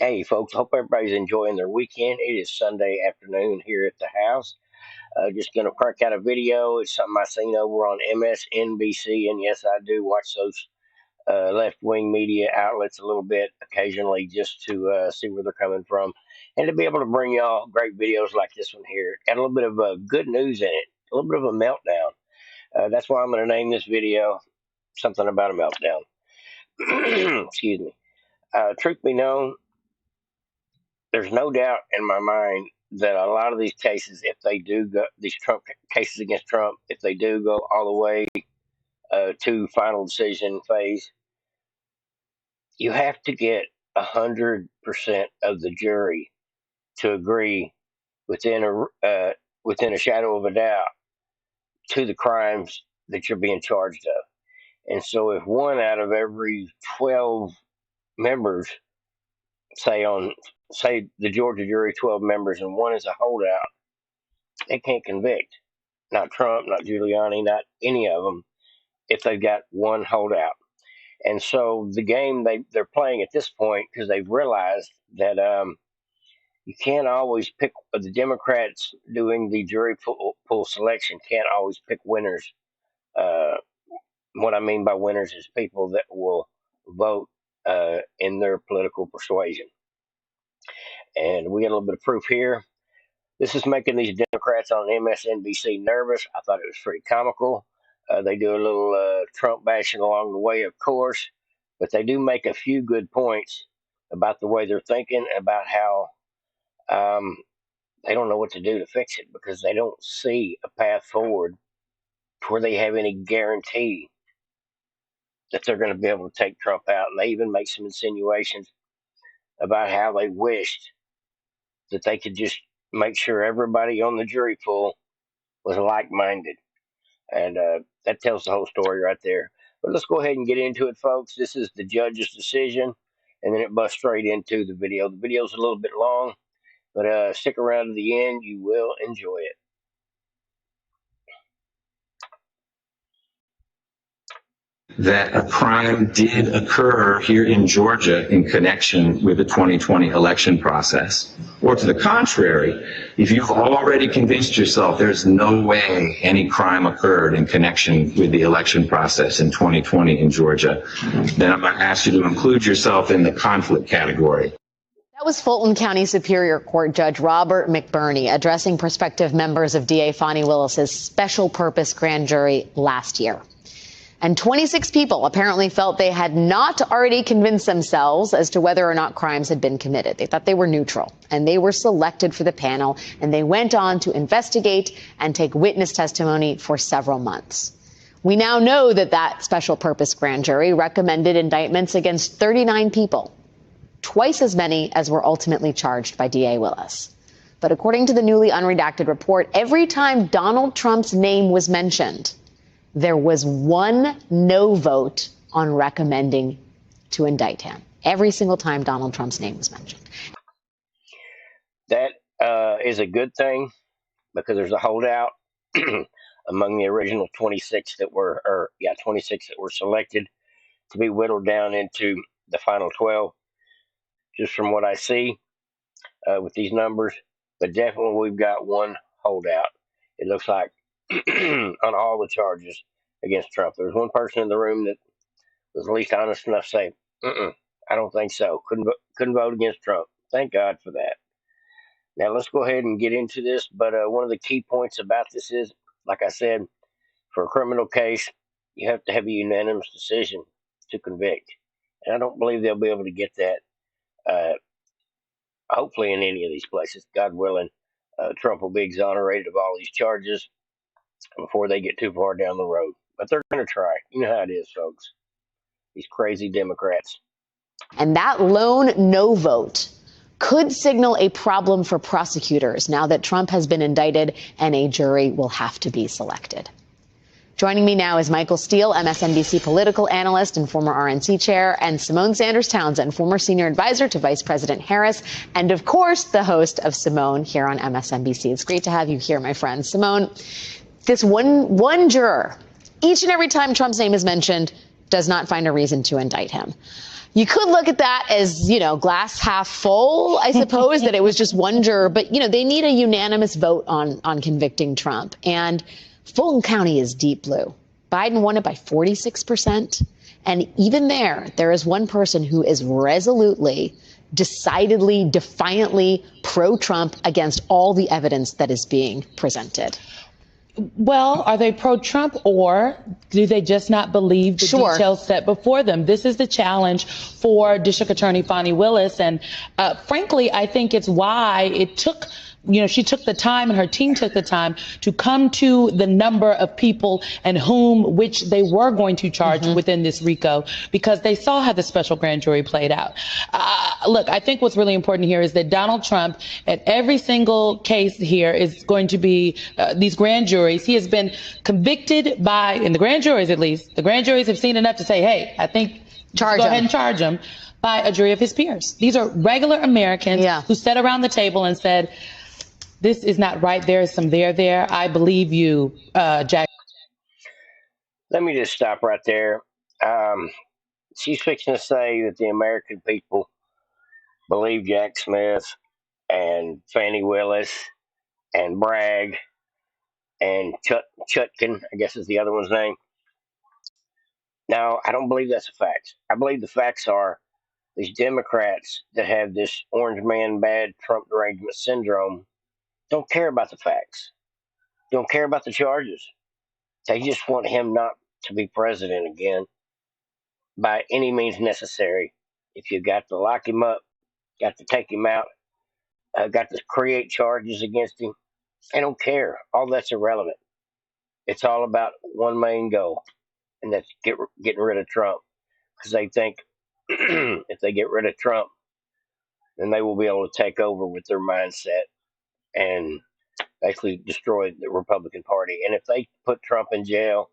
Hey, folks, hope everybody's enjoying their weekend. It is Sunday afternoon here at the house. Just going to crank out a video. It's something I seen over on MSNBC, and yes, I do watch those left-wing media outlets a little bit occasionally just to see where they're coming from and to be able to bring y'all great videos like this one here. Got a little bit of good news in it, a little bit of a meltdown. That's why I'm going to name this video something about a meltdown. Excuse me. Truth be known, there's no doubt in my mind that a lot of these cases, if they do go, these Trump cases against Trump, if they do go all the way to final decision phase, you have to get 100% of the jury to agree within a shadow of a doubt to the crimes that you're being charged of. And so, if one out of every 12 members, say the Georgia jury, 12 members, and one is a holdout, they can't convict. Not Trump, not Giuliani, not any of them, if they've got one holdout. And so the game they're playing at this point, because they've realized that you can't always pick, the Democrats doing the jury pool selection can't always pick winners. What I mean by winners is people that will vote in their political persuasion. And we got a little bit of proof here. This is making these Democrats on MSNBC nervous. I thought it was pretty comical. They do a little Trump bashing along the way, of course, but they do make a few good points about the way they're thinking, about how they don't know what to do to fix it because they don't see a path forward to where they have any guarantee that they're going to be able to take Trump out. And they even make some insinuations about how they wished that they could just make sure everybody on the jury pool was like-minded. And that tells the whole story right there. But let's go ahead and get into it, folks. This is the judge's decision, and then it busts straight into the video. The video's a little bit long, but stick around to the end. You will enjoy it. That a crime did occur here in Georgia in connection with the 2020 election process. Or to the contrary, if you've already convinced yourself there's no way any crime occurred in connection with the election process in 2020 in Georgia, then I'm going to ask you to include yourself in the conflict category. That was Fulton County Superior Court Judge Robert McBurney addressing prospective members of DA Fani Willis's special purpose grand jury last year. And 26 people apparently felt they had not already convinced themselves as to whether or not crimes had been committed. They thought they were neutral, and they were selected for the panel, and they went on to investigate and take witness testimony for several months. We now know that that special purpose grand jury recommended indictments against 39 people, twice as many as were ultimately charged by DA Willis. But according to the newly unredacted report, every time Donald Trump's name was mentioned, there was one no vote on recommending to indict him. Every single time Donald Trump's name was mentioned. That is a good thing because there's a holdout among the original 26 that were, 26 that were selected to be whittled down into the final 12. Just from what I see with these numbers, but definitely we've got one holdout. It looks like on all the charges against Trump. There was one person in the room that was at least honest enough to say, I don't think so. Couldn't vote against Trump. Thank God for that. Now let's go ahead and get into this. But one of the key points about this is, like I said, for a criminal case, you have to have a unanimous decision to convict. And I don't believe they'll be able to get that, hopefully in any of these places. God willing, Trump will be exonerated of all these charges before they get too far down the road. But they're going to try. You know how it is, folks. These crazy Democrats. And that lone no vote could signal a problem for prosecutors now that Trump has been indicted and a jury will have to be selected. Joining me now is Michael Steele, MSNBC political analyst and former RNC chair, and Simone Sanders Townsend, former senior advisor to Vice President Harris, and of course, the host of Simone here on MSNBC. It's great to have you here, my friend. Simone, this one juror, each and every time Trump's name is mentioned, does not find a reason to indict him. You could look at that as, glass half full, I suppose, that it was just one juror. But, they need a unanimous vote on convicting Trump. And Fulton County is deep blue. Biden won it by 46%. And even there is one person who is resolutely, decidedly, defiantly pro-Trump against all the evidence that is being presented. Well, are they pro-Trump, or do they just not believe the details set before them? This is the challenge for District Attorney Fani Willis. And frankly, I think it's why it took, she took the time and her team took the time to come to the number of people and which they were going to charge within this RICO, because they saw how the special grand jury played out. Look, I think what's really important here is that Donald Trump, at every single case here, is going to be these grand juries. He has been convicted by, in the grand juries at least, the grand juries have seen enough to say, hey, I think go ahead and charge him, by a jury of his peers. These are regular Americans who sat around the table and said, this is not right. There is some there. I believe you, Jack. Let me just stop right there. She's fixing to say that the American people believe Jack Smith and Fani Willis and Bragg and Chutkin, I guess is the other one's name. No, I don't believe that's a fact. I believe the facts are these Democrats that have this orange man bad Trump derangement syndrome don't care about the facts. Don't care about the charges. They just want him not to be president again by any means necessary. If you got to lock him up, got to take him out, got to create charges against him, they don't care. All that's irrelevant. It's all about one main goal, and that's getting rid of Trump. Because they think if they get rid of Trump, then they will be able to take over with their mindset and basically destroy the Republican Party. And if they put Trump in jail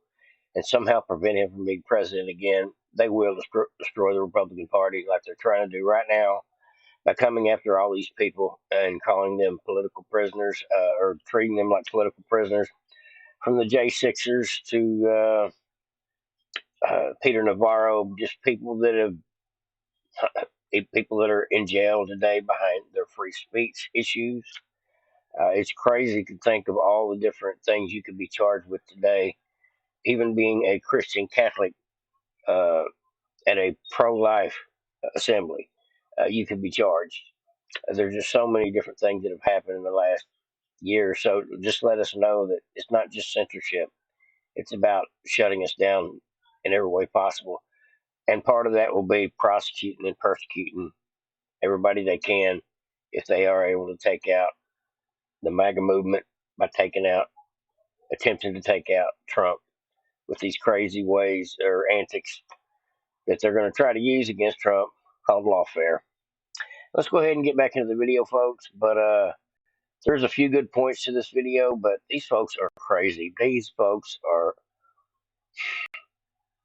and somehow prevent him from being president again, they will destroy the Republican Party like they're trying to do right now by coming after all these people and calling them political prisoners or treating them like political prisoners, from the J6ers to Peter Navarro, just people that are in jail today behind their free speech issues. It's crazy to think of all the different things you could be charged with today. Even being a Christian Catholic at a pro-life assembly, you could be charged. There's just so many different things that have happened in the last year or so. Just let us know that it's not just censorship. It's about shutting us down in every way possible. And part of that will be prosecuting and persecuting everybody they can if they are able to take out the MAGA movement by attempting to take out Trump with these crazy ways or antics that they're going to try to use against Trump called lawfare. Let's go ahead and get back into the video, folks. But there's a few good points to this video, but these folks are crazy. These folks are.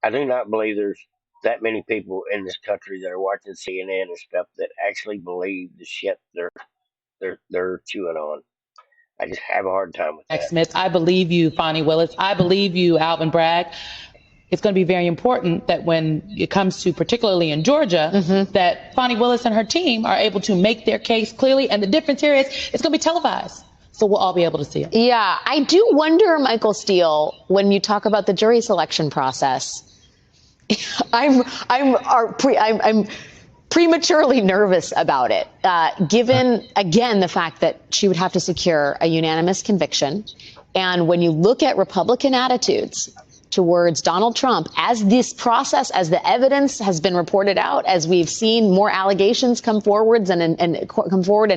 I do not believe there's that many people in this country that are watching CNN and stuff that actually believe the shit they're chewing on. I just have a hard time with that. Smith, I believe you, Fani Willis. I believe you, Alvin Bragg. It's going to be very important that when it comes to, particularly in Georgia, that Fani Willis and her team are able to make their case clearly. And the difference here is it's going to be televised, so we'll all be able to see it. Yeah, I do wonder, Michael Steele, when you talk about the jury selection process, I'm prematurely nervous about it, given, again, the fact that she would have to secure a unanimous conviction. And when you look at Republican attitudes towards Donald Trump, as this process, as the evidence has been reported out, as we've seen more allegations come forward and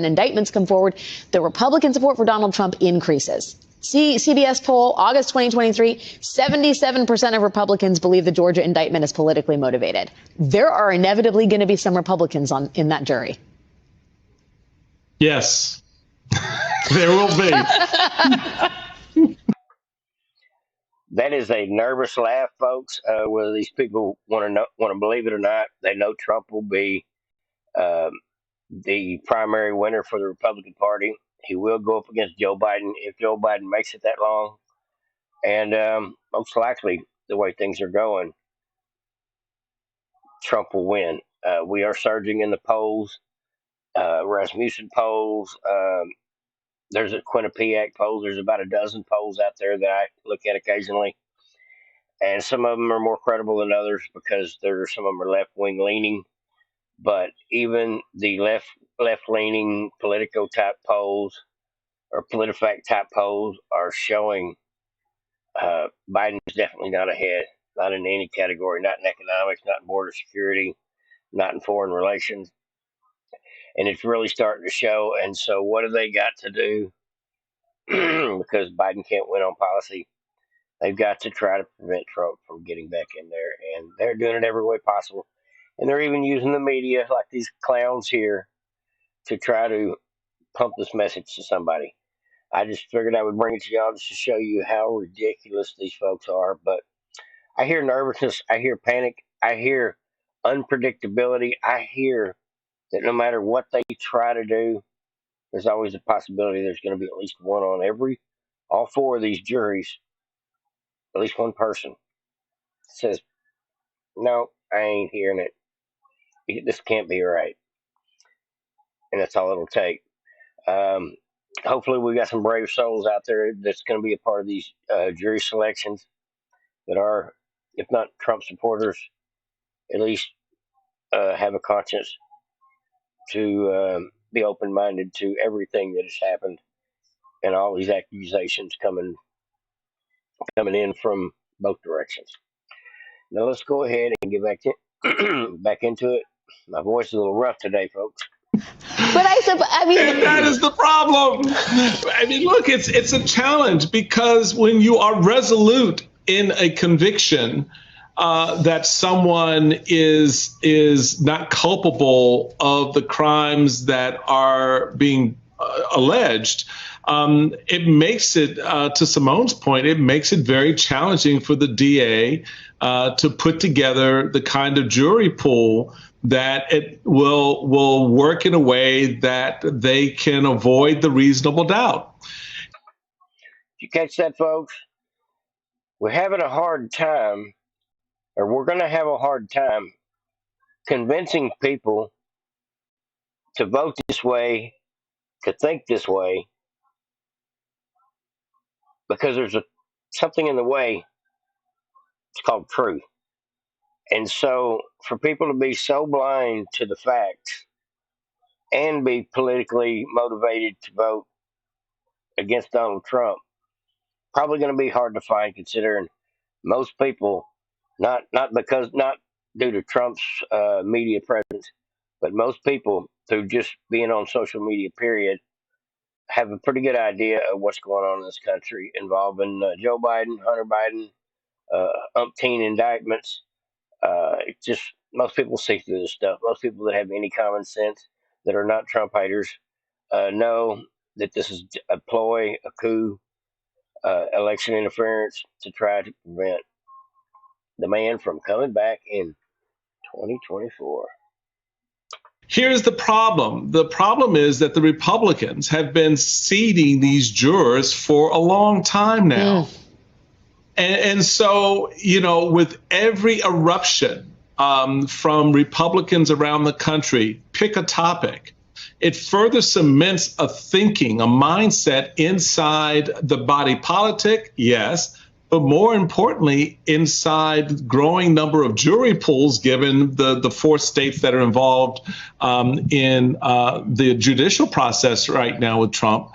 indictments come forward, the Republican support for Donald Trump increases. CBS poll, August 2023, 77% of Republicans believe the Georgia indictment is politically motivated. There are inevitably going to be some Republicans in that jury. Yes, there will be. That is a nervous laugh, folks. Whether these people want to believe it or not, they know Trump will be the primary winner for the Republican Party. He will go up against Joe Biden if Joe Biden makes it that long. And most likely, the way things are going, Trump will win. We are surging in the polls. Rasmussen polls. There's a Quinnipiac polls. There's about a dozen polls out there that I look at occasionally, and some of them are more credible than others because some of them are left wing leaning. But even the left leaning Politico type polls or PolitiFact type polls are showing Biden is definitely not ahead, not in any category, not in economics, not in border security, not in foreign relations. And it's really starting to show. And so, what do they got to do? Because Biden can't win on policy, they've got to try to prevent Trump from getting back in there. And they're doing it every way possible. And they're even using the media, like these clowns here, to try to pump this message to somebody. I just figured I would bring it to y'all just to show you how ridiculous these folks are. But I hear nervousness. I hear panic. I hear unpredictability. I hear that no matter what they try to do, there's always a possibility there's going to be at least one on all four of these juries, at least one person says, no, I ain't hearing it. This can't be right. And that's all it'll take. Hopefully we got some brave souls out there that's going to be a part of these jury selections that are, if not Trump supporters, at least have a conscience to be open-minded to everything that has happened and all these accusations coming in from both directions. Now let's go ahead and get back into it. My voice is a little rough today, folks. But I mean, and that is the problem. I mean, look, it's a challenge because when you are resolute in a conviction that someone is not culpable of the crimes that are being alleged, it makes it, to Simone's point, it makes it very challenging for the DA to put together the kind of jury pool that it will work in a way that they can avoid the reasonable doubt. Did you catch that, folks? We're having a hard time, or we're going to have a hard time convincing people to vote this way, to think this way, because there's something in the way. It's called truth. And so for people to be so blind to the facts and be politically motivated to vote against Donald Trump, probably going to be hard to find, considering most people, not due to Trump's media presence, but most people through just being on social media, period, have a pretty good idea of what's going on in this country involving Joe Biden, Hunter Biden, umpteen indictments. Just most people see through this stuff. Most people that have any common sense that are not Trump haters know that this is a ploy, a coup, election interference to try to prevent the man from coming back in 2024. Here's the problem. The problem is that the Republicans have been seeding these jurors for a long time now. And so, you know, with every eruption from Republicans around the country, pick a topic, it further cements a thinking, a mindset inside the body politic, yes, but more importantly, inside the growing number of jury pools, given the 4 states that are involved in the judicial process right now with Trump,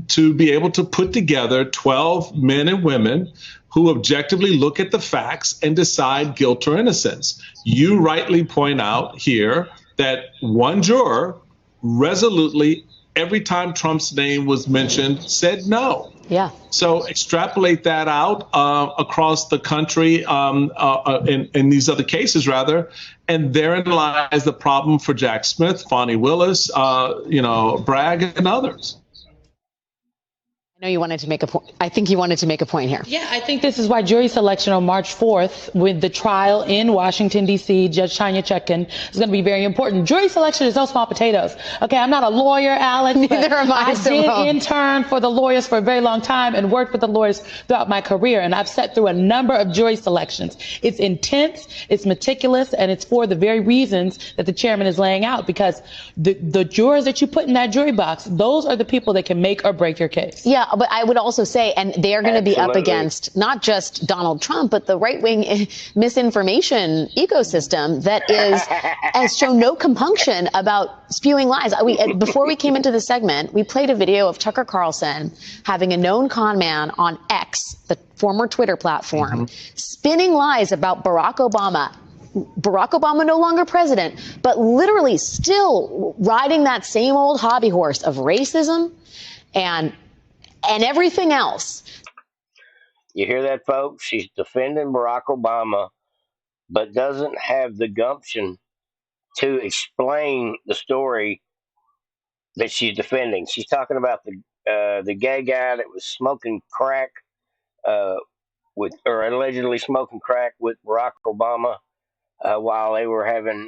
to be able to put together 12 men and women who objectively look at the facts and decide guilt or innocence. You rightly point out here that one juror resolutely, every time Trump's name was mentioned, said no. Yeah. So extrapolate that out across the country in these other cases, rather, and therein lies the problem for Jack Smith, Fonnie Willis, Bragg, and others. I know you wanted to make a point. I think you wanted to make a point here. Yeah, I think this is why jury selection on March 4th with the trial in Washington, D.C., Judge Tanya Chutkan is going to be very important. Jury selection is no small potatoes. Okay, I'm not a lawyer, Alex. Neither am I. I did intern for the lawyers for a very long time and worked with the lawyers throughout my career, and I've sat through a number of jury selections. It's intense, it's meticulous, and it's for the very reasons that the chairman is laying out, because the jurors that you put in that jury box, those are the people that can make or break your case. Yeah, but I would also say, and they're going to be up against not just Donald Trump, but the right-wing misinformation ecosystem that has shown no compunction about spewing lies. Before we came into the segment, we played a video of Tucker Carlson having a known con man on X, the former Twitter platform, spinning lies about Barack Obama. Barack Obama no longer president, but literally still riding that same old hobby horse of racism and everything else. You hear that, folks? She's defending Barack Obama, but doesn't have the gumption to explain the story that she's defending. She's talking about the gay guy that was smoking crack or allegedly smoking crack with Barack Obama while they were having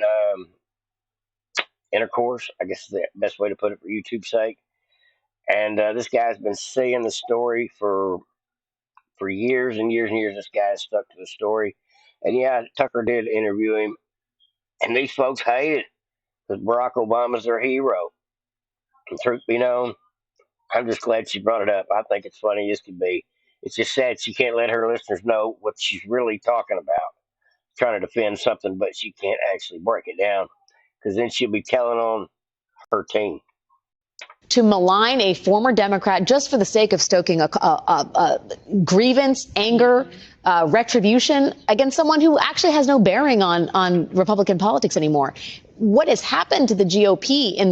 intercourse. I guess is the best way to put it for YouTube's sake. And this guy's been saying the story for years and years and years. This guy stuck to the story. And yeah, Tucker did interview him. And these folks hate it because Barack Obama's their hero. And truth be known, I'm just glad she brought it up. I think it's funny as can be. It's just sad she can't let her listeners know what she's really talking about. Trying to defend something, but she can't actually break it down because then she'll be telling on her team. To malign a former Democrat just for the sake of stoking a grievance, anger, retribution against someone who actually has no bearing on Republican politics anymore. What has happened to the GOP in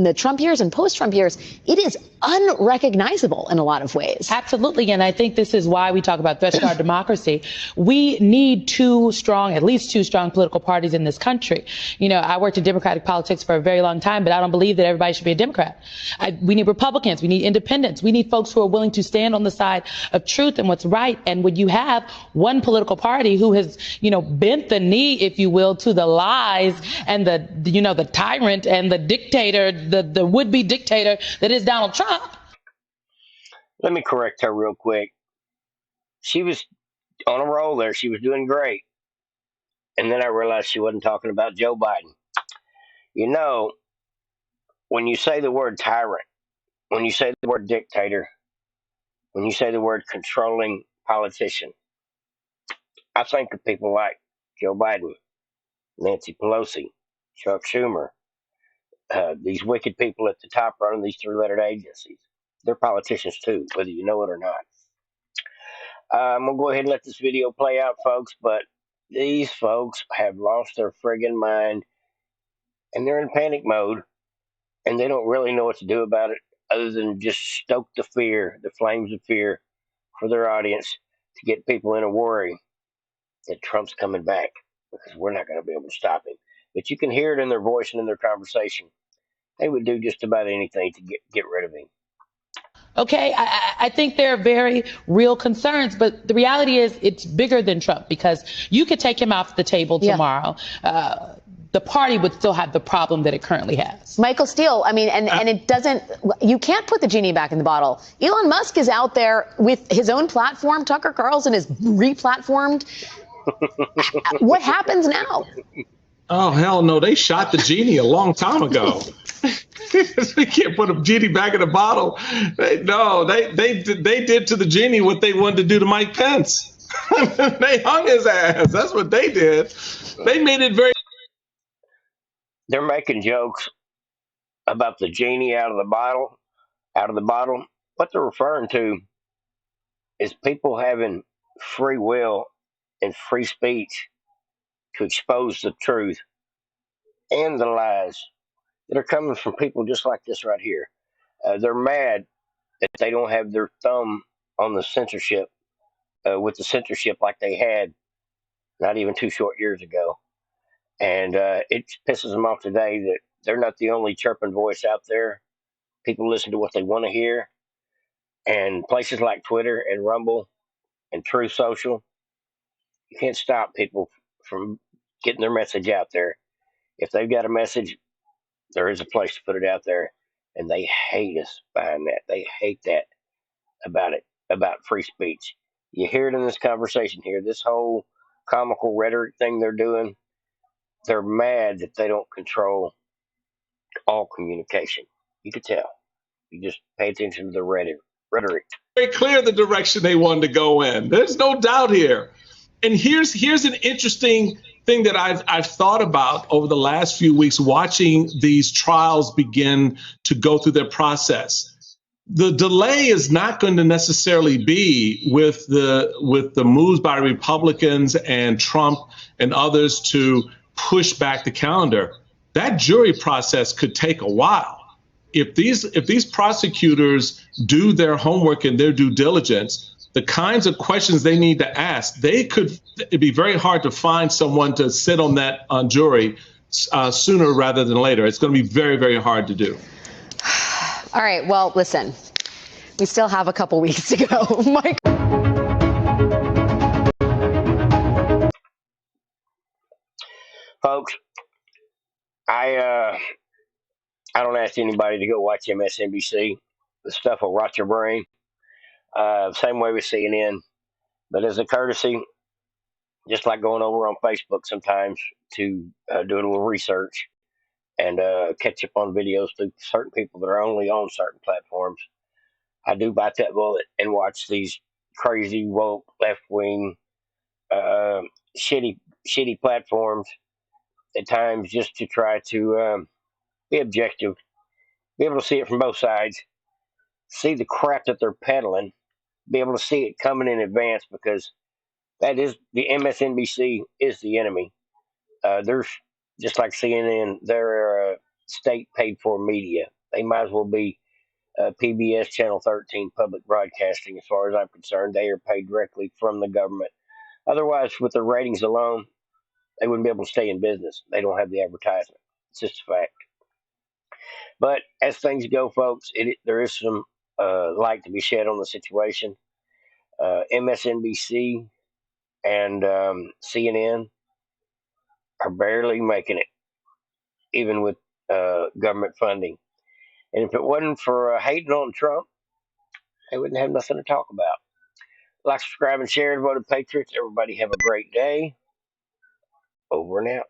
the Trump years and post-Trump years, it is unrecognizable in a lot of ways. Absolutely. And I think this is why we talk about threats to our democracy. We need at least two strong political parties in this country. You know, I worked in Democratic politics for a very long time, but I don't believe that everybody should be a Democrat. We need Republicans. We need independents. We need folks who are willing to stand on the side of truth and what's right. And when you have one political party who has, bent the knee, if you will, to the lies and the tyrant and the dictator, the would-be dictator that is Donald Trump. Let me correct her real quick. She was on a roll there. She was doing great. And then I realized she wasn't talking about Joe Biden. You know, when you say the word tyrant, when you say the word dictator, when you say the word controlling politician, I think of people like Joe Biden, Nancy Pelosi, Chuck Schumer, these wicked people at the top running these three-lettered agencies. They're politicians too, whether you know it or not. I'm going to go ahead and let this video play out, folks, but these folks have lost their friggin' mind, and they're in panic mode, and they don't really know what to do about it other than just stoke the fear, the flames of fear for their audience to get people in a worry that Trump's coming back because we're not going to be able to stop him. But you can hear it in their voice and in their conversation. They would do just about anything to get rid of him. Okay, I think there are very real concerns, but the reality is it's bigger than Trump, because you could take him off the table tomorrow. The party would still have the problem that it currently has. Michael Steele, I mean, and it doesn't, you can't put the genie back in the bottle. Elon Musk is out there with his own platform. Tucker Carlson is re-platformed. What happens now? Oh, hell no. They shot the genie a long time ago. We can't put a genie back in the bottle. They did to the genie what they wanted to do to Mike Pence. They hung his ass. That's what they did. They made it very. They're making jokes about the genie out of the bottle. What they're referring to is people having free will and free speech to expose the truth and the lies that are coming from people just like this right here. They're mad that they don't have their thumb on the censorship, with the censorship like they had not even 2 short years ago. And it pisses them off today that they're not the only chirping voice out there. People listen to what they want to hear. And places like Twitter and Rumble and True Social, you can't stop people from getting their message out there. If they've got a message, there is a place to put it out there. And they hate us behind that. They hate that about it, about free speech. You hear it in this conversation here, this whole comical rhetoric thing they're doing. They're mad that they don't control all communication. You could tell. You just pay attention to the rhetoric. Very clear the direction they wanted to go in. There's no doubt here. And here's an interesting thing that I've thought about over the last few weeks watching these trials begin to go through their process. The delay is not going to necessarily be with the moves by Republicans and Trump and others to push back the calendar. That jury process could take a while. If these prosecutors do their homework and their due diligence, the kinds of questions they need to ask, it'd be very hard to find someone to sit on that jury sooner rather than later. It's going to be very, very hard to do. All right. Well, listen, we still have a couple weeks to go. Mike. Folks, I don't ask anybody to go watch MSNBC. The stuff will rot your brain. Same way with CNN. But as a courtesy, just like going over on Facebook sometimes to do a little research and catch up on videos through certain people that are only on certain platforms, I do bite that bullet and watch these crazy, woke, left-wing, shitty platforms at times just to try to be objective, be able to see it from both sides, see the crap that they're peddling, be able to see it coming in advance, because that is the MSNBC is the enemy. There's just like CNN, they're state paid for media. They might as well be PBS Channel 13 public broadcasting. As far as I'm concerned, they are paid directly from the government. Otherwise, with their ratings alone, they wouldn't be able to stay in business. They don't have the advertisement. It's just a fact. But as things go, folks, there is some light to be shed on the situation. MSNBC and CNN are barely making it, even with government funding. And if it wasn't for hating on Trump, they wouldn't have nothing to talk about. Like, subscribe, and share, and vote Patriots. Everybody have a great day. Over and out.